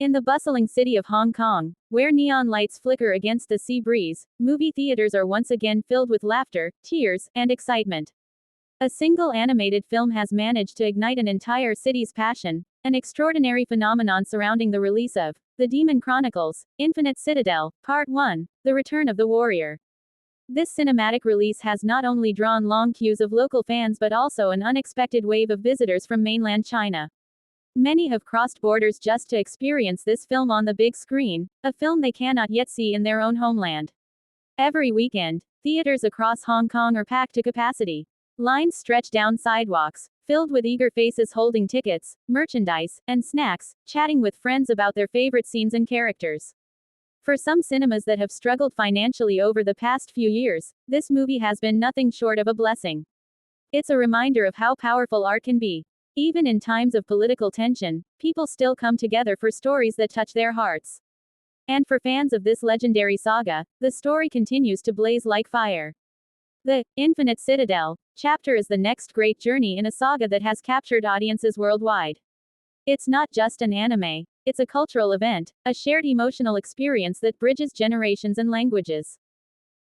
In the bustling city of Hong Kong, where neon lights flicker against the sea breeze, movie theaters are once again filled with laughter, tears, and excitement. A single animated film has managed to ignite an entire city's passion, an extraordinary phenomenon surrounding the release of The Demon Chronicles, Infinite Citadel, Part 1, The Return of the Warrior. This cinematic release has not only drawn long queues of local fans but also an unexpected wave of visitors from mainland China. Many have crossed borders just to experience this film on the big screen, a film they cannot yet see in their own homeland. Every weekend, theaters across Hong Kong are packed to capacity. Lines stretch down sidewalks, filled with eager faces holding tickets, merchandise, and snacks, chatting with friends about their favorite scenes and characters. For some cinemas that have struggled financially over the past few years, this movie has been nothing short of a blessing. It's a reminder of how powerful art can be. Even in times of political tension, people still come together for stories that touch their hearts. And for fans of this legendary saga, the story continues to blaze like fire. The Infinite Citadel chapter is the next great journey in a saga that has captured audiences worldwide. It's not just an anime, it's a cultural event, a shared emotional experience that bridges generations and languages.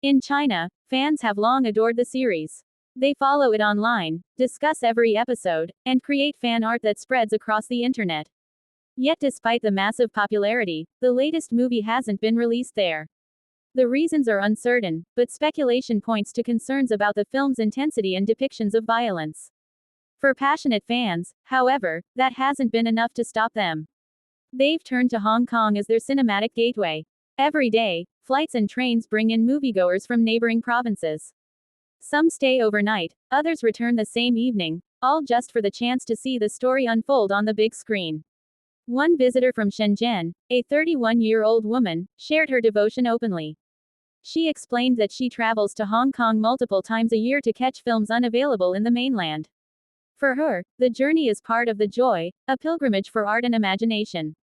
In China, fans have long adored the series. They follow it online, discuss every episode, and create fan art that spreads across the internet. Yet despite the massive popularity, the latest movie hasn't been released there. The reasons are uncertain, but speculation points to concerns about the film's intensity and depictions of violence. For passionate fans, however, that hasn't been enough to stop them. They've turned to Hong Kong as their cinematic gateway. Every day, flights and trains bring in moviegoers from neighboring provinces. Some stay overnight, others return the same evening, all just for the chance to see the story unfold on the big screen. One visitor from Shenzhen, a 31-year-old woman, shared her devotion openly. She explained that she travels to Hong Kong multiple times a year to catch films unavailable in the mainland. For her, the journey is part of the joy, a pilgrimage for art and imagination.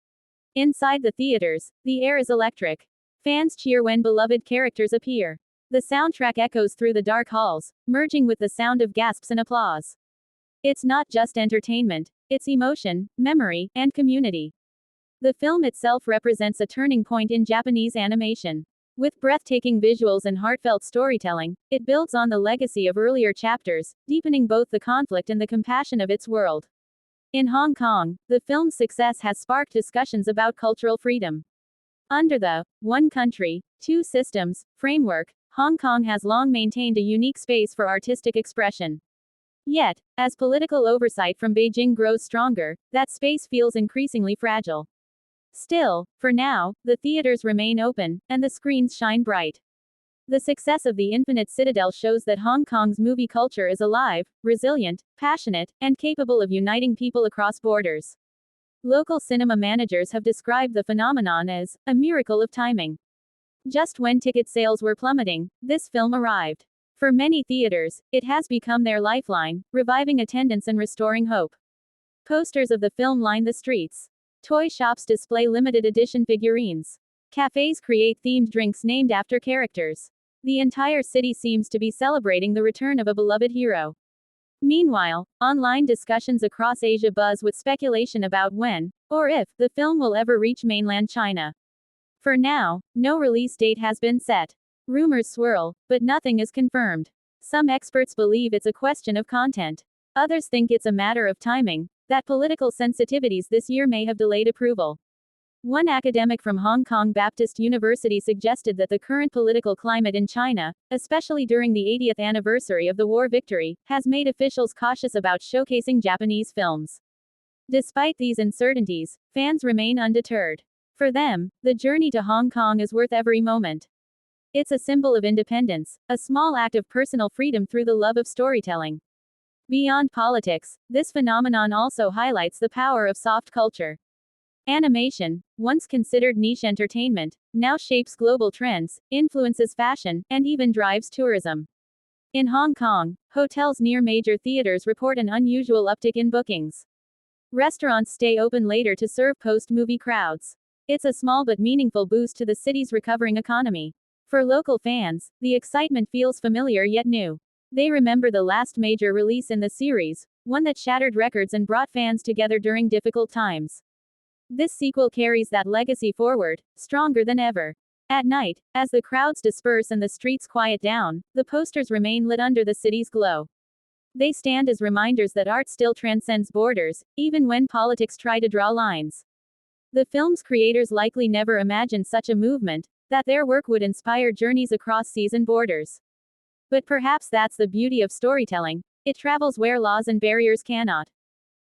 Inside the theaters, the air is electric. Fans cheer when beloved characters appear. The soundtrack echoes through the dark halls, merging with the sound of gasps and applause. It's not just entertainment, it's emotion, memory, and community. The film itself represents a turning point in Japanese animation. With breathtaking visuals and heartfelt storytelling, it builds on the legacy of earlier chapters, deepening both the conflict and the compassion of its world. In Hong Kong, the film's success has sparked discussions about cultural freedom. Under the one country, two systems framework, Hong Kong has long maintained a unique space for artistic expression. Yet, as political oversight from Beijing grows stronger, that space feels increasingly fragile. Still, for now, the theaters remain open, and the screens shine bright. The success of the Infinite Citadel shows that Hong Kong's movie culture is alive, resilient, passionate, and capable of uniting people across borders. Local cinema managers have described the phenomenon as a miracle of timing. Just when ticket sales were plummeting, this film arrived. For many theaters, it has become their lifeline, reviving attendance and restoring hope. Posters of the film line the streets. Toy shops display limited edition figurines. Cafes create themed drinks named after characters. The entire city seems to be celebrating the return of a beloved hero. Meanwhile, online discussions across Asia buzz with speculation about when, or if, the film will ever reach mainland China. For now, no release date has been set. Rumors swirl, but nothing is confirmed. Some experts believe it's a question of content. Others think it's a matter of timing, that political sensitivities this year may have delayed approval. One academic from Hong Kong Baptist University suggested that the current political climate in China, especially during the 80th anniversary of the war victory, has made officials cautious about showcasing Japanese films. Despite these uncertainties, fans remain undeterred. For them, the journey to Hong Kong is worth every moment. It's a symbol of independence, a small act of personal freedom through the love of storytelling. Beyond politics, this phenomenon also highlights the power of soft culture. Animation, once considered niche entertainment, now shapes global trends, influences fashion, and even drives tourism. In Hong Kong, hotels near major theaters report an unusual uptick in bookings. Restaurants stay open later to serve post-movie crowds. It's a small but meaningful boost to the city's recovering economy. For local fans, the excitement feels familiar yet new. They remember the last major release in the series, one that shattered records and brought fans together during difficult times. This sequel carries that legacy forward, stronger than ever. At night, as the crowds disperse and the streets quiet down, the posters remain lit under the city's glow. They stand as reminders that art still transcends borders, even when politics try to draw lines. The film's creators likely never imagined such a movement, that their work would inspire journeys across seas and borders. But perhaps that's the beauty of storytelling. It travels where laws and barriers cannot.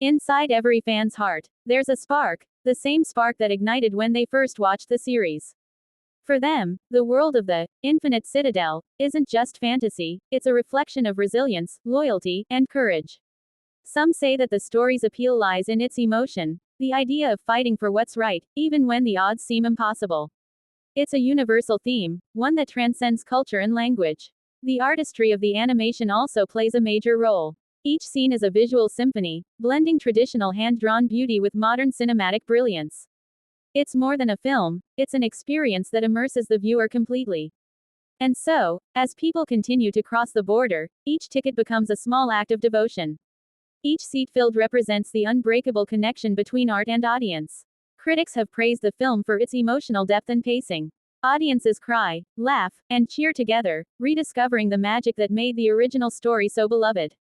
Inside every fan's heart, there's a spark, the same spark that ignited when they first watched the series. For them, the world of the Infinite Citadel isn't just fantasy, it's a reflection of resilience, loyalty, and courage. Some say that the story's appeal lies in its emotion, the idea of fighting for what's right, even when the odds seem impossible. It's a universal theme, one that transcends culture and language. The artistry of the animation also plays a major role. Each scene is a visual symphony, blending traditional hand-drawn beauty with modern cinematic brilliance. It's more than a film, it's an experience that immerses the viewer completely. And so, as people continue to cross the border, each ticket becomes a small act of devotion. Each seat filled represents the unbreakable connection between art and audience. Critics have praised the film for its emotional depth and pacing. Audiences cry, laugh, and cheer together, rediscovering the magic that made the original story so beloved.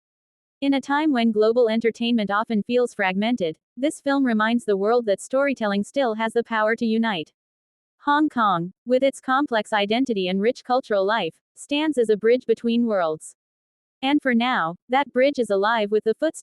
In a time when global entertainment often feels fragmented, this film reminds the world that storytelling still has the power to unite. Hong Kong, with its complex identity and rich cultural life, stands as a bridge between worlds. And for now, that bridge is alive with the footsteps